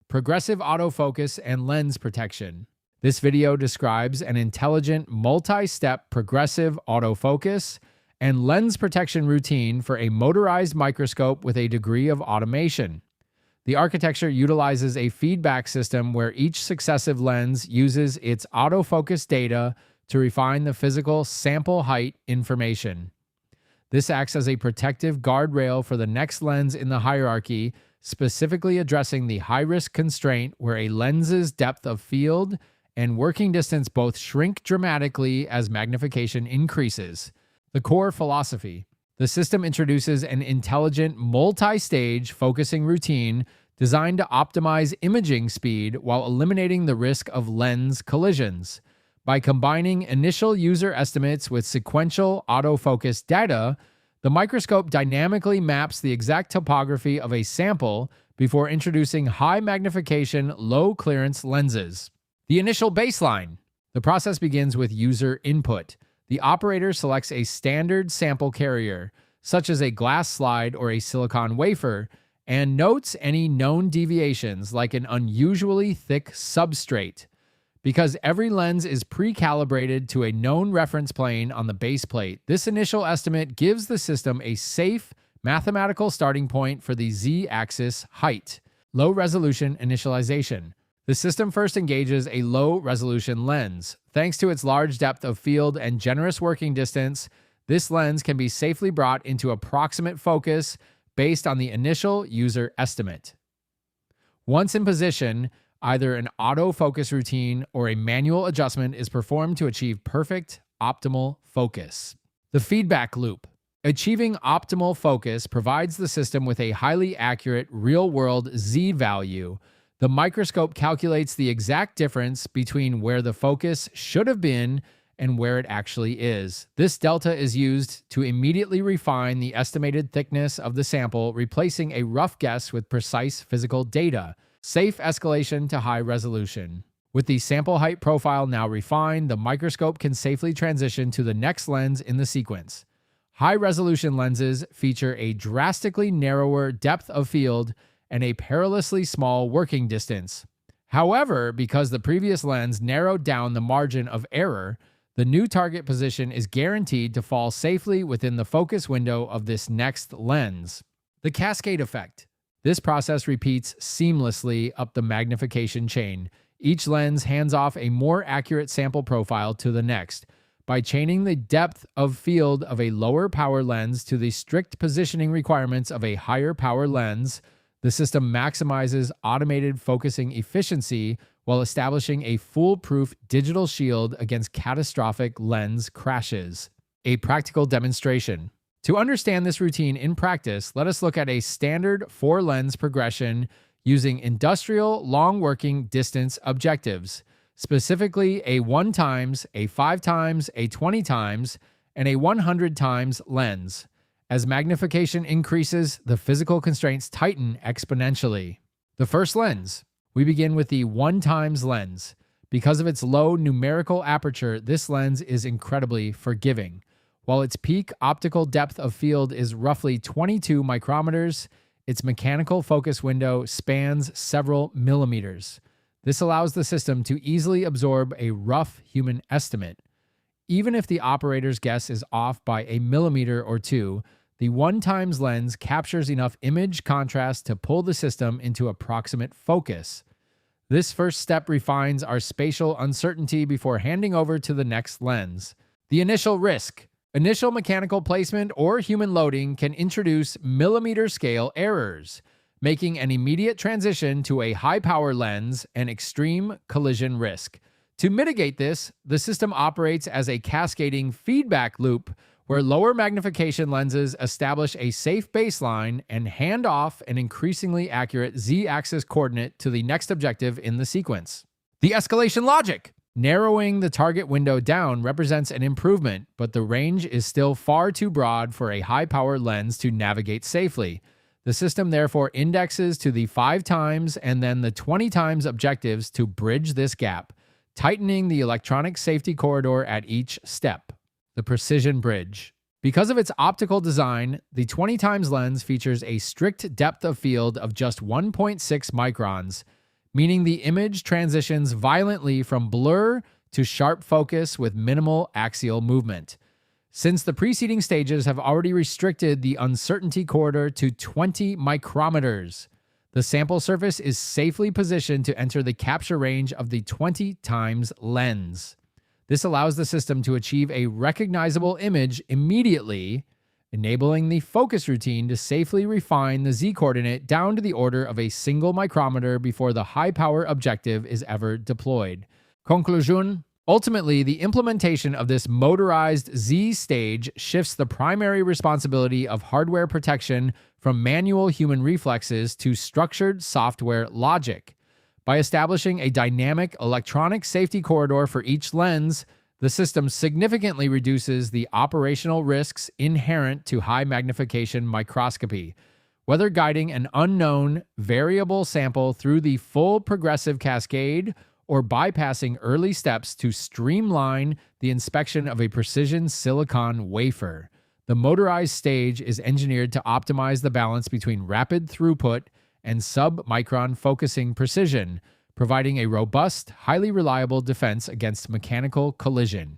progressive autofocus and lens protection. This video describes an intelligent multi-step progressive autofocus and lens protection routine for a motorized microscope with a degree of automation. The architecture utilizes a feedback system where each successive lens uses its autofocus data to refine the physical sample height information. This acts as a protective guardrail for the next lens in the hierarchy, specifically addressing the high-risk constraint where a lens's depth of field and working distance both shrink dramatically as magnification increases. The core philosophy. The system introduces an intelligent multi-stage focusing routine designed to optimize imaging speed while eliminating the risk of lens collisions. By combining initial user estimates with sequential autofocus data, the microscope dynamically maps the exact topography of a sample before introducing high magnification, low clearance lenses. The initial baseline. The process begins with user input. The operator selects a standard sample carrier, such as a glass slide or a silicon wafer, and notes any known deviations like an unusually thick substrate. Because every lens is pre-calibrated to a known reference plane on the base plate, this initial estimate gives the system a safe mathematical starting point for the z-axis height. Low-resolution initialization. The system first engages a low-resolution lens. Thanks to its large depth of field and generous working distance, this lens can be safely brought into approximate focus based on the initial user estimate. Once in position, either an autofocus routine or a manual adjustment is performed to achieve perfect, optimal focus. The feedback loop. Achieving optimal focus provides the system with a highly accurate real-world z-value. The microscope calculates the exact difference between where the focus should have been and where it actually is. This delta is used to immediately refine the estimated thickness of the sample, replacing a rough guess with precise physical data. Safe escalation to high resolution. With the sample height profile now refined, the microscope can safely transition to the next lens in the sequence. High-resolution lenses feature a drastically narrower depth of field and a perilously small working distance. However, because the previous lens narrowed down the margin of error, the new target position is guaranteed to fall safely within the focus window of this next lens. The cascade effect. This process repeats seamlessly up the magnification chain. Each lens hands off a more accurate sample profile to the next. By chaining the depth of field of a lower power lens to the strict positioning requirements of a higher power lens, the system maximizes automated focusing efficiency while establishing a foolproof digital shield against catastrophic lens crashes. A practical demonstration. To understand this routine in practice, let us look at a standard 4-lens progression using industrial long working distance objectives, specifically a 1 times, a 5 times, a 20 times, and a 100 times lens. As magnification increases, the physical constraints tighten exponentially. The first lens. We begin with the 1 times lens. Because of its low numerical aperture, this lens is incredibly forgiving. While its peak optical depth of field is roughly 22 micrometers, its mechanical focus window spans several millimeters. This allows the system to easily absorb a rough human estimate. Even if the operator's guess is off by a millimeter or two, the 1 times lens captures enough image contrast to pull the system into approximate focus. This first step refines our spatial uncertainty before handing over to the next lens. The initial risk. Initial mechanical placement or human loading can introduce millimeter-scale errors, making an immediate transition to a high-power lens an extreme collision risk. To mitigate this, the system operates as a cascading feedback loop where lower magnification lenses establish a safe baseline and hand off an increasingly accurate z-axis coordinate to the next objective in the sequence. The escalation logic. Narrowing the target window down represents an improvement, but the range is still far too broad for a high-power lens to navigate safely. The system therefore indexes to the 5 times and then the 20 times objectives to bridge this gap, tightening the electronic safety corridor at each step. The precision bridge. Because of its optical design, the 20 times lens features a strict depth of field of just 1.6 microns, meaning the image transitions violently from blur to sharp focus with minimal axial movement. Since the preceding stages have already restricted the uncertainty corridor to 20 micrometers, the sample surface is safely positioned to enter the capture range of the 20 times lens. This allows the system to achieve a recognizable image immediately, enabling the focus routine to safely refine the z-coordinate down to the order of a single micrometer before the high-power objective is ever deployed. Conclusion: ultimately, the implementation of this motorized Z stage shifts the primary responsibility of hardware protection from manual human reflexes to structured software logic. By establishing a dynamic electronic safety corridor for each lens, the system significantly reduces the operational risks inherent to high magnification microscopy. Whether guiding an unknown variable sample through the full progressive cascade or bypassing early steps to streamline the inspection of a precision silicon wafer, the motorized stage is engineered to optimize the balance between rapid throughput and sub-micron focusing precision, providing a robust, highly reliable defense against mechanical collision.